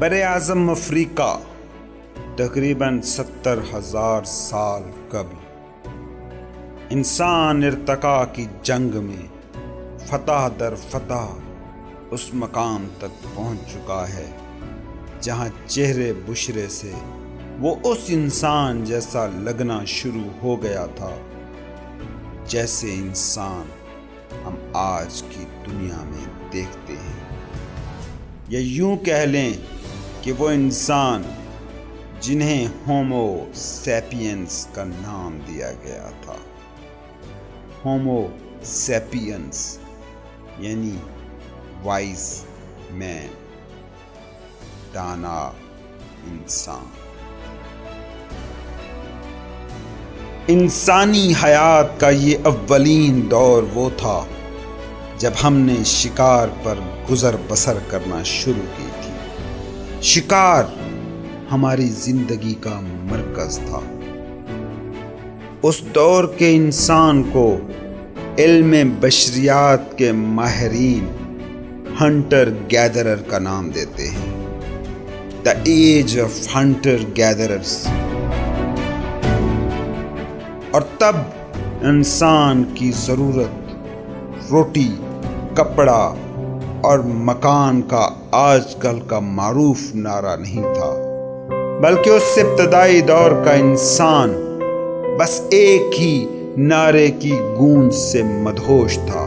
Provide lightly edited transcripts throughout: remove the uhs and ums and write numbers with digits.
بر اعظم افریقہ تقریباً 70,000 سال قبل انسان ارتقاء کی جنگ میں فتح در فتح اس مقام تک پہنچ چکا ہے جہاں چہرے بشرے سے وہ اس انسان جیسا لگنا شروع ہو گیا تھا جیسے انسان ہم آج کی دنیا میں دیکھتے ہیں، یا یوں کہہ لیں کہ وہ انسان جنہیں ہومو سیپینس کا نام دیا گیا تھا۔ ہومو سیپینس یعنی وائز مین، دانا انسان۔ انسانی حیات کا یہ اولین دور وہ تھا جب ہم نے شکار پر گزر بسر کرنا شروع کی تھی۔ شکار ہماری زندگی کا مرکز تھا۔ اس دور کے انسان کو علم بشریات کے ماہرین ہنٹر گیدرر کا نام دیتے ہیں۔ The age of hunter gatherers۔ اور تب انسان کی ضرورت روٹی، کپڑا اور مکان کا آج کل کا معروف نعرہ نہیں تھا، بلکہ اس ابتدائی دور کا انسان بس ایک ہی نعرے کی گونج سے مدہوش تھا: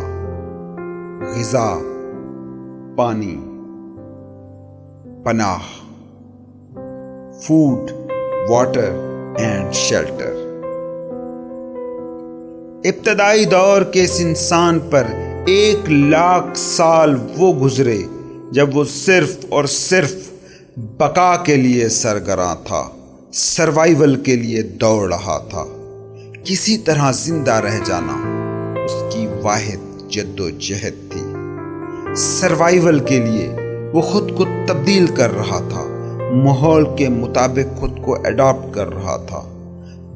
غذا، پانی، پناہ، فوڈ، واٹر اینڈ شیلٹر۔ ابتدائی دور کے اس انسان پر 1,00,000 سال وہ گزرے جب وہ صرف اور صرف بقا کے لیے سرگراں تھا، سروائیول کے لیے دوڑ رہا تھا۔ کسی طرح زندہ رہ جانا اس کی واحد جد و جہد تھی۔ سروائیول کے لیے وہ خود کو تبدیل کر رہا تھا، ماحول کے مطابق خود کو اڈاپٹ کر رہا تھا۔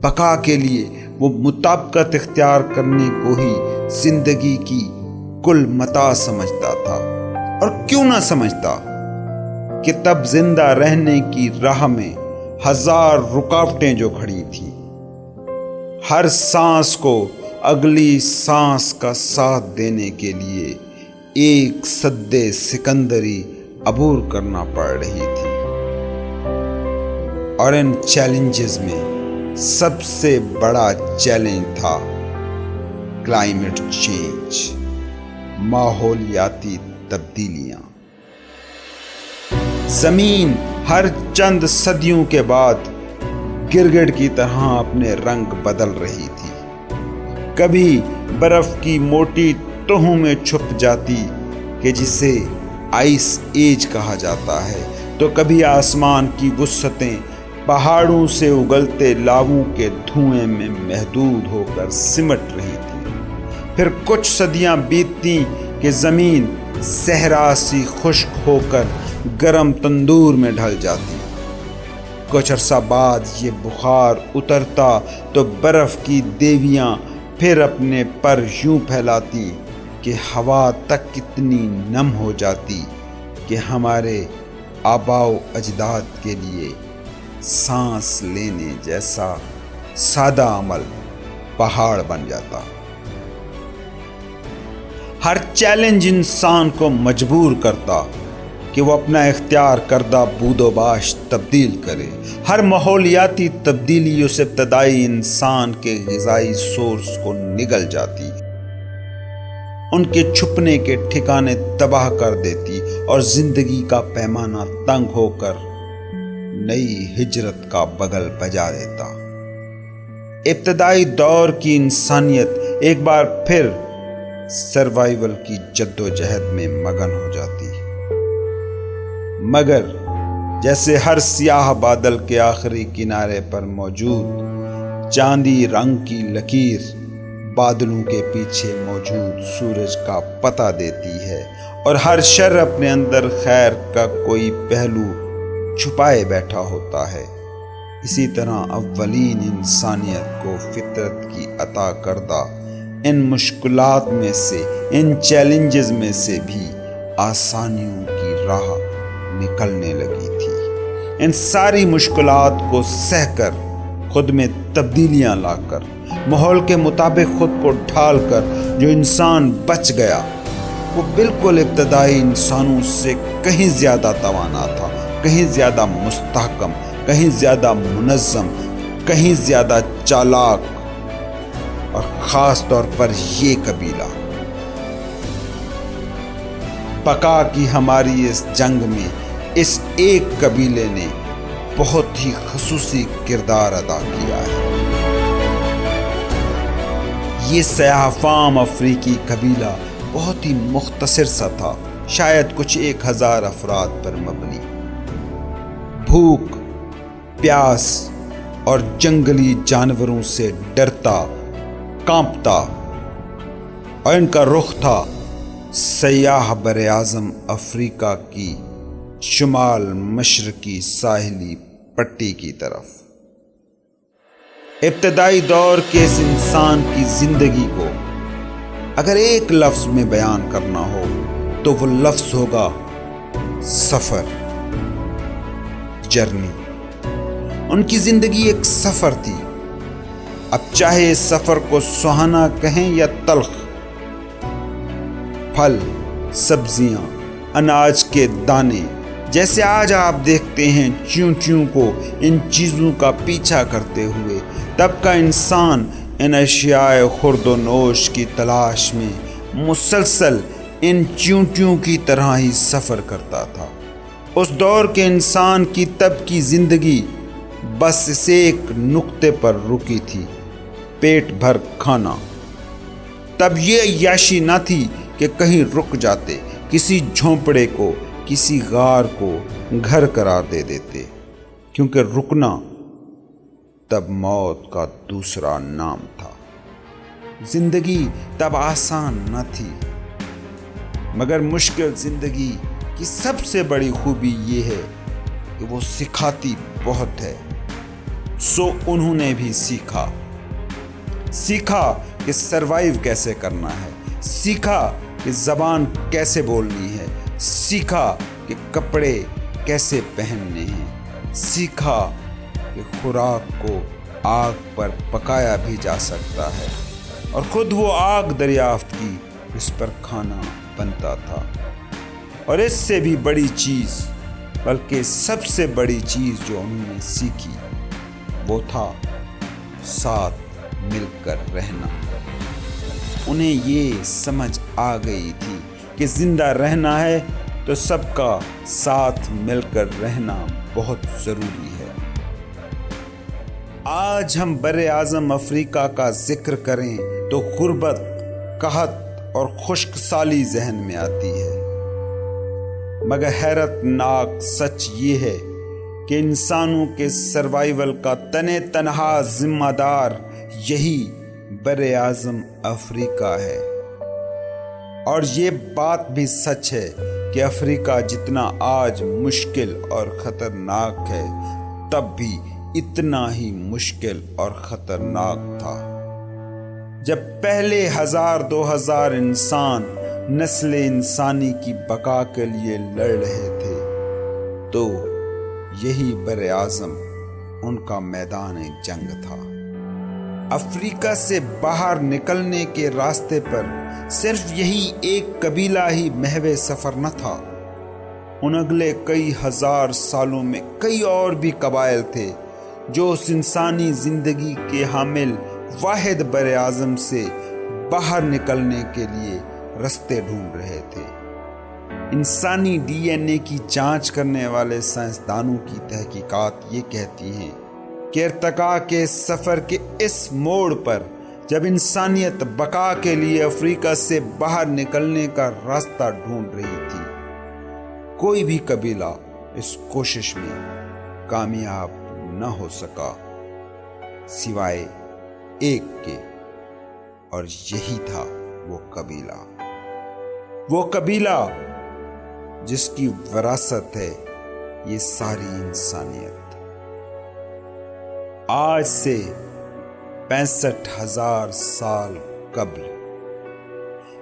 بقا کے لیے وہ مطابقت اختیار کرنے کو ہی زندگی کی کل متاع سمجھتا تھا۔ اور کیوں نہ سمجھتا کہ تب زندہ رہنے کی راہ میں 1000 رکاوٹیں جو کھڑی تھیں، ہر سانس کو اگلی سانس کا ساتھ دینے کے لیے ایک سد سکندری عبور کرنا پڑ رہی تھی۔ اور ان چیلنجز میں سب سے بڑا چیلنج تھا کلائمیٹ چینج، ماحولیاتی تبدیلیاں۔ زمین ہر چند صدیوں کے بعد گرگٹ کی طرح اپنے رنگ بدل رہی تھی۔ کبھی برف کی موٹی تہوں میں چھپ جاتی کہ جسے آئس ایج کہا جاتا ہے، تو کبھی آسمان کی وسعتیں پہاڑوں سے اگلتے لاووں کے دھوئیں میں محدود ہو کر سمٹ رہی تھی۔ پھر کچھ صدیاں بیتتی کہ زمین صحرا سی خشک ہو کر گرم تندور میں ڈھل جاتی۔ کچھ عرصہ بعد یہ بخار اترتا تو برف کی دیویاں پھر اپنے پر یوں پھیلاتی کہ ہوا تک اتنی نم ہو جاتی کہ ہمارے آباء و اجداد کے لیے سانس لینے جیسا سادہ عمل پہاڑ بن جاتا۔ ہر چیلنج انسان کو مجبور کرتا کہ وہ اپنا اختیار کردہ بود و باش تبدیل کرے۔ ہر ماحولیاتی تبدیلی اس ابتدائی انسان کے غذائی سورس کو نگل جاتی، ان کے چھپنے کے ٹھکانے تباہ کر دیتی اور زندگی کا پیمانہ تنگ ہو کر نئی ہجرت کا بغل بجا دیتا۔ ابتدائی دور کی انسانیت ایک بار پھر سروائیول کی جد و جہد میں مگن ہو جاتی، مگر جیسے ہر سیاہ بادل کے آخری کنارے پر موجود چاندی رنگ کی لکیر بادلوں کے پیچھے موجود سورج کا پتہ دیتی ہے، اور ہر شر اپنے اندر خیر کا کوئی پہلو چھپائے بیٹھا ہوتا ہے، اسی طرح اولین انسانیت کو فطرت کی عطا کردہ ان مشکلات میں سے، ان چیلنجز میں سے بھی آسانیوں کی راہ نکلنے لگی تھی۔ ان ساری مشکلات کو سہ کر، خود میں تبدیلیاں لا کر، ماحول کے مطابق خود کو ڈھال کر جو انسان بچ گیا وہ بالکل ابتدائی انسانوں سے کہیں زیادہ توانا تھا، کہیں زیادہ مستحکم، کہیں زیادہ منظم، کہیں زیادہ چالاک، اور خاص طور پر یہ قبیلہ۔ بقا کی ہماری اس جنگ میں اس ایک قبیلے نے بہت ہی خصوصی کردار ادا کیا ہے۔ یہ سیاہ فام افریقی قبیلہ بہت ہی مختصر سا تھا، شاید کچھ 1000 افراد پر مبنی۔ بھوک، پیاس اور جنگلی جانوروں سے ڈرتا، کانپتا، اور ان کا رخ تھا سیاہ براعظم افریقہ کی شمال مشرقی ساحلی پٹی کی طرف۔ ابتدائی دور کے اس انسان کی زندگی کو اگر ایک لفظ میں بیان کرنا ہو تو وہ لفظ ہوگا سفر، جرنی۔ ان کی زندگی ایک سفر تھی، اب چاہے اس سفر کو سہانا کہیں یا تلخ۔ پھل، سبزیاں، اناج کے دانے، جیسے آج آپ دیکھتے ہیں چیوں چیوں کو ان چیزوں کا پیچھا کرتے ہوئے، تب کا انسان ان اشیاء خورد و نوش کی تلاش میں مسلسل ان چیونٹیوں کی طرح ہی سفر کرتا تھا۔ اس دور کے انسان کی تب کی زندگی بس اس ایک نقطے پر رکی تھی، پیٹ بھر کھانا۔ تب یہ عیاشی نہ تھی کہ کہیں رک جاتے، کسی جھونپڑے کو، کسی غار کو گھر قرار دے دیتے، کیونکہ رکنا تب موت کا دوسرا نام تھا۔ زندگی تب آسان نہ تھی، مگر مشکل زندگی کی سب سے بڑی خوبی یہ ہے کہ وہ سکھاتی بہت ہے۔ سو انہوں نے بھی سیکھا کہ سروائیو کیسے کرنا ہے، سیکھا کہ زبان کیسے بولنی ہے، سیکھا کہ کپڑے کیسے پہننے ہیں، سیکھا کہ خوراک کو آگ پر پکایا بھی جا سکتا ہے، اور خود وہ آگ دریافت کی جس پر کھانا بنتا تھا۔ اور اس سے بھی بڑی چیز، بلکہ سب سے بڑی چیز جو انہوں نے سیکھی وہ تھا ساتھ مل کر رہنا۔ انہیں یہ سمجھ آ گئی تھی کہ زندہ رہنا ہے تو سب کا ساتھ مل کر رہنا بہت ضروری ہے۔ آج ہم براعظم افریقہ کا ذکر کریں تو غربت، قحط اور خشک سالی ذہن میں آتی ہے، مگر حیرت ناک سچ یہ ہے کہ انسانوں کے سروائیول کا تنہا ذمہ دار یہی براعظم افریقہ ہے۔ اور یہ بات بھی سچ ہے کہ افریقہ جتنا آج مشکل اور خطرناک ہے، تب بھی اتنا ہی مشکل اور خطرناک تھا۔ جب پہلے 1000-2000 انسان نسل انسانی کی بقا کے لیے لڑ رہے تھے، تو یہی براعظم ان کا میدان جنگ تھا۔ افریقہ سے باہر نکلنے کے راستے پر صرف یہی ایک قبیلہ ہی محو سفر نہ تھا، ان اگلے کئی ہزار سالوں میں کئی اور بھی قبائل تھے جو اس انسانی زندگی کے حامل واحد براعظم سے باہر نکلنے کے لیے رستے ڈھونڈ رہے تھے۔ انسانی ڈی این اے کی جانچ کرنے والے سائنسدانوں کی تحقیقات یہ کہتی ہیں کہ ارتقاء کے سفر کے اس موڑ پر جب انسانیت بقا کے لیے افریقہ سے باہر نکلنے کا راستہ ڈھونڈ رہی تھی، کوئی بھی قبیلہ اس کوشش میں کامیاب نہ ہو سکا سوائے ایک کے، اور یہی تھا وہ قبیلہ جس کی وراثت ہے یہ ساری انسانیت۔ آج سے 65,000 سال قبل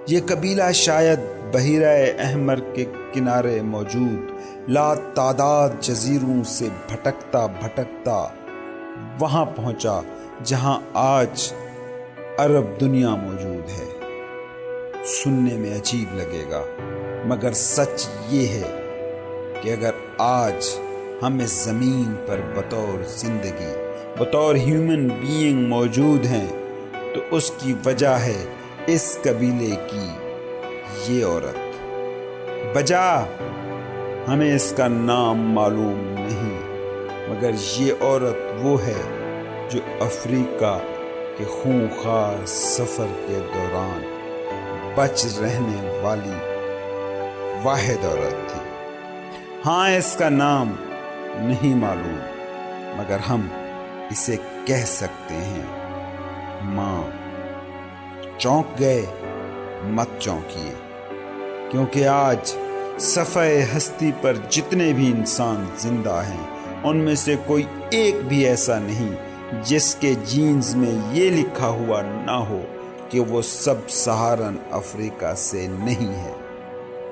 یہ قبیلہ شاید بحیرہ احمر کے کنارے موجود لا تعداد جزیروں سے بھٹکتا بھٹکتا وہاں پہنچا جہاں آج عرب دنیا موجود ہے۔ سننے میں عجیب لگے گا، مگر سچ یہ ہے کہ اگر آج ہم اس زمین پر بطور زندگی، بطور ہیومن بینگ موجود ہیں تو اس کی وجہ ہے اس قبیلے کی یہ عورت۔ بجا ہمیں اس کا نام معلوم نہیں، مگر یہ عورت وہ ہے جو افریقہ کے خونخوار سفر کے دوران بچ رہنے والی واحد عورت تھی۔ ہاں، اس کا نام نہیں معلوم، مگر ہم اسے کہہ سکتے ہیں ماں۔ چونک گئے؟ مت چونکیے، کیونکہ آج صفحہ ہستی پر جتنے بھی انسان زندہ ہیں ان میں سے کوئی ایک بھی ایسا نہیں جس کے جینز میں یہ لکھا ہوا نہ ہو کہ وہ سب سہارن افریقہ سے نہیں ہے۔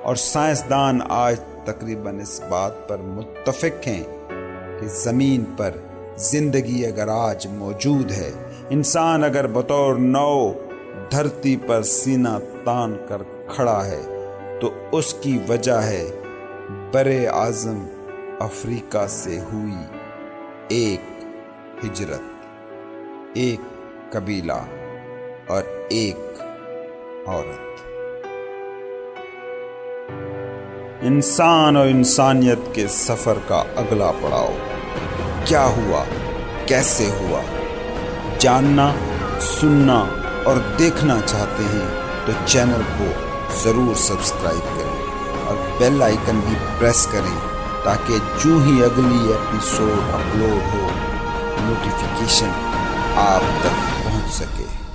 اور سائنسدان آج تقریباً اس بات پر متفق ہیں کہ زمین پر زندگی اگر آج موجود ہے، انسان اگر بطور نو دھرتی پر سینہ تان کر کھڑا ہے تو اس کی وجہ ہے بر اعظم افریقہ سے ہوئی ایک ہجرت، ایک قبیلہ اور ایک عورت۔ انسان اور انسانیت کے سفر کا اگلا پڑاؤ کیا ہوا، کیسے ہوا؟ جاننا، سننا اور دیکھنا چاہتے ہیں تو چینل کو ضرور سبسکرائب کریں اور بیل آئیکن بھی پریس کریں تاکہ جو ہی اگلی ایپیسوڈ اپلوڈ ہو نوٹیفیکیشن آپ تک پہنچ سکے۔